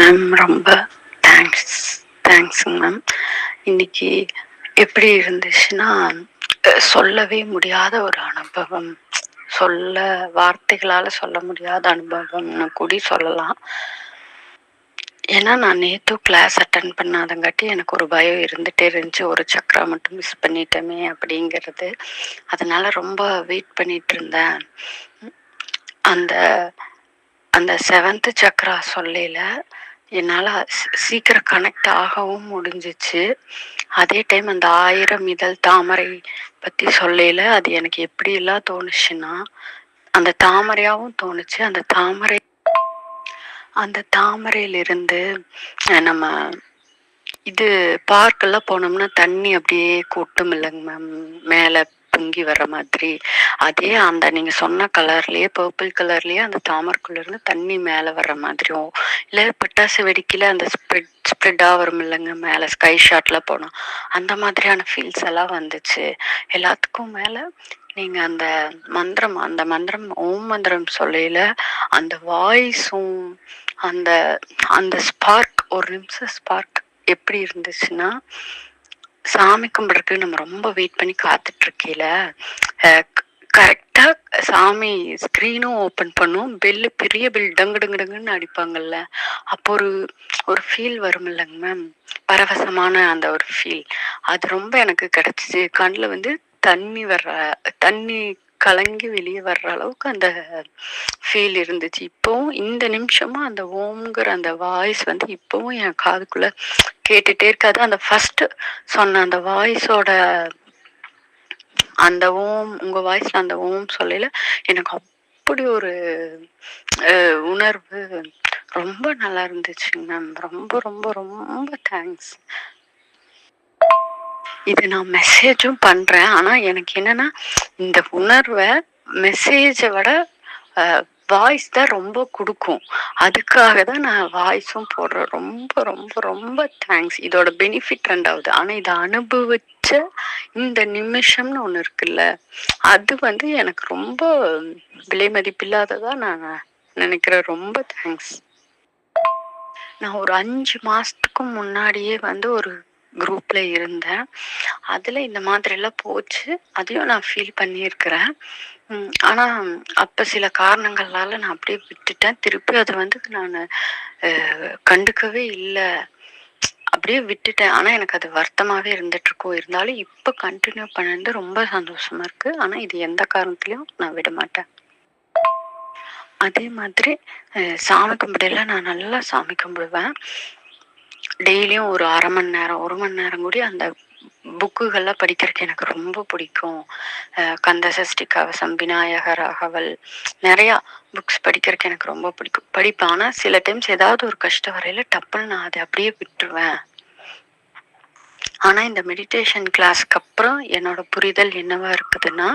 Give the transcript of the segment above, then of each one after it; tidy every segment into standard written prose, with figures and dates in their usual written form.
Ma'am ரொம்ப thanks தேங்க்ஸுங்க ma'am. இன்னைக்கு எப்படி இருந்துச்சுன்னா, சொல்லவே முடியாத ஒரு அனுபவம். வார்த்தைகளால சொல்ல முடியாத அனுபவம்னு கூடி சொல்லலாம். ஏன்னா நான் நேத்தும் கிளாஸ் அட்டன் பண்ணாதங்காட்டி எனக்கு ஒரு பயம் இருந்துட்டே இருந்துச்சு. ஒரு சக்ரா மட்டும் மிஸ் பண்ணிட்டோமே அப்படிங்கிறது. அதனால ரொம்ப வெயிட் பண்ணிட்டு இருந்தேன். அந்த அந்த 7th சக்ரா சொல்லையில என்னால் சீக்கிரம் கனெக்ட் ஆகவும் முடிஞ்சிச்சு. அதே டைம் அந்த 1000 இதழ் தாமரை பற்றி சொல்லையில அது எனக்கு எப்படியெல்லாம் தோணுச்சுன்னா, அந்த தாமரையாகவும் தோணுச்சு. அந்த தாமரையிலிருந்து நம்ம இது பார்க்கெல்லாம் போனோம்னா தண்ணி அப்படியே கொட்டும் இல்லைங்க மேம், மேலே பொங்கி வர்ற மாதிரி. அதே அந்த நீங்க சொன்ன கலர்லயே பர்பிள் கலர்லயே அந்த தாமரைக்குள்ள இருந்து தண்ணி மேலே வர்ற மாதிரியும், இல்லை பட்டாசு வெடிக்கல அந்த ஸ்ப்ரெட்டா வரும் இல்லைங்க மேலே ஸ்கை ஷாட்ல போனோம், அந்த மாதிரியான ஃபீல்ஸ் எல்லாம் வந்துச்சு. எல்லாத்துக்கும் மேலே நீங்க அந்த மந்திரம் ஓம் மந்திரம் சொல்லையில அந்த வாய்ஸும் அந்த அந்த ஸ்பார்க், ஒரு நிமிஷம் ஸ்பார்க் எப்படி இருந்துச்சுன்னா, சாமி கும்பிட்றதுக்கு நம்ம ரொம்ப வெயிட் பண்ணி காத்துட்டு இருக்கையில கரெக்டா சாமி ஸ்கிரீனும் ஓப்பன் பண்ணும், பெரிய பெல் டங்கு டங்கு டங்குன்னு அடிப்பாங்கல்ல, அப்போ ஒரு ஃபீல் வரும் இல்லைங்க மேம், பரவசமான அந்த ஒரு ஃபீல். அது ரொம்ப எனக்கு கிடைச்சிச்சு. கண்ணில் வந்து தண்ணி கலங்கி வெளியே வர்ற அளவுக்கு அந்த ஃபீல் இருந்துச்சு. இப்போவும் இந்த நிமிஷமும் அந்த ஓம்ங்கிற அந்த வாய்ஸ் வந்து இப்போவும் என் காதுக்குள்ள கேட்டுட்டே இருக்காது. அந்த ஃபர்ஸ்ட் சொன்ன அந்த வாய்ஸோட அந்த ஓம், உங்க வாய்ஸ்ல அந்த ஓம் சொல்லையில எனக்கு அப்படி ஒரு உணர்வு ரொம்ப நல்லா இருந்துச்சுங்க மேம். ரொம்ப ரொம்ப ரொம்ப தேங்க்ஸ். இது நான் மெசேஜும் பண்றேன். ஆனா எனக்கு என்னன்னா, இந்த உணர்வை மெசேஜை விட வாய்ஸ் தான் ரொம்ப கொடுக்கும். அதுக்காக தான் நான் வாய்ஸும் போடுறேன். ரொம்ப ரொம்ப ரொம்ப தேங்க்ஸ். இதோட பெனிஃபிட் 2வது. ஆனா இதை அனுபவிச்ச இந்த நிமிஷம்னு ஒண்ணு இருக்குல்ல, அது வந்து எனக்கு ரொம்ப விலை மதிப்பில்லாததா நான் நினைக்கிறேன். ரொம்ப தேங்க்ஸ். நான் ஒரு 5 மாசத்துக்கு முன்னாடியே வந்து ஒரு குரூப்ல இருந்தேன். அதுல இந்த மாதிரி எல்லாம் போச்சு. அதையும் நான் ஃபீல் பண்ணியிருக்கிறேன். ஆனா அப்ப சில காரணங்களால நான் அப்படியே விட்டுட்டேன். திருப்பி அதை வந்து நான் கண்டுக்கவே இல்லை, அப்படியே விட்டுட்டேன். ஆனா எனக்கு அது வருத்தமாவே இருந்துட்டு இருக்கும். இருந்தாலும் இப்ப கண்டினியூ பண்ணது ரொம்ப சந்தோஷமா இருக்கு. ஆனா இது எந்த காரணத்திலயும் நான் விட மாட்டேன். அதே மாதிரி சாமி கும்பிடையில நான் நல்லா சாமி கும்பிடுவேன். டெய்லியும் ஒரு 1/2 மணி நேரம் 1 மணி நேரம் கூட அந்த புக்குகள்லாம் படிக்கிறதுக்கு எனக்கு ரொம்ப பிடிக்கும். கந்த சஷ்டி கவசம், விநாயகர் அகவல், நிறையா புக்ஸ் படிக்கிறதுக்கு எனக்கு ரொம்ப பிடிக்கும். படிப்பேன். ஆனால் சில டைம்ஸ் ஏதாவது ஒரு கஷ்டம் வரையில டப்புன்னு நான் அதை அப்படியே விட்டுருவேன். ஆனா இந்த மெடிடேஷன் கிளாஸ்க்கு அப்புறம் என்னோட புரிதல் என்னவா இருக்குதுன்னா,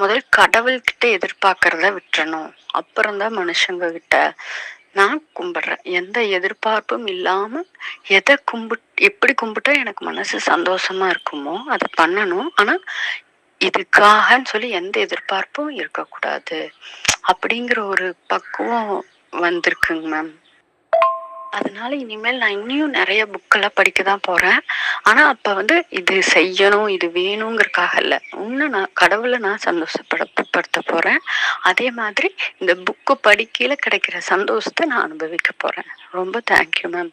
முதல் கடவுள்கிட்ட எதிர்பார்க்கறத விட்டுறணும், அப்புறம்தான் மனுஷங்க கிட்ட. நான் கும்பிடுறேன். எந்த எதிர்பார்ப்பும் இல்லாம எப்படி கும்பிட்டா எனக்கு மனசு சந்தோஷமா இருக்குமோ அதை பண்ணணும். ஆனா இதுக்காகன்னு சொல்லி எந்த எதிர்பார்ப்பும் இருக்கக்கூடாது அப்படிங்கிற ஒரு பக்குவம் வந்திருக்குங்க மேம். அதனால இனிமேல் நான் இன்னும் நிறைய புக்கெல்லாம் படிக்க தான் போறேன். ஆனா அப்ப வந்து இது செய்யணும், இது வேணுங்கிறதுக்காக இல்லை, இன்னும் நான் கடவுளை நான் சந்தோஷப்படுத்த போறேன். அதே மாதிரி இந்த புக்கு படிக்கையில கிடைக்கிற சந்தோஷத்தை நான் அனுபவிக்க போறேன். ரொம்ப தேங்க்யூ மேம்.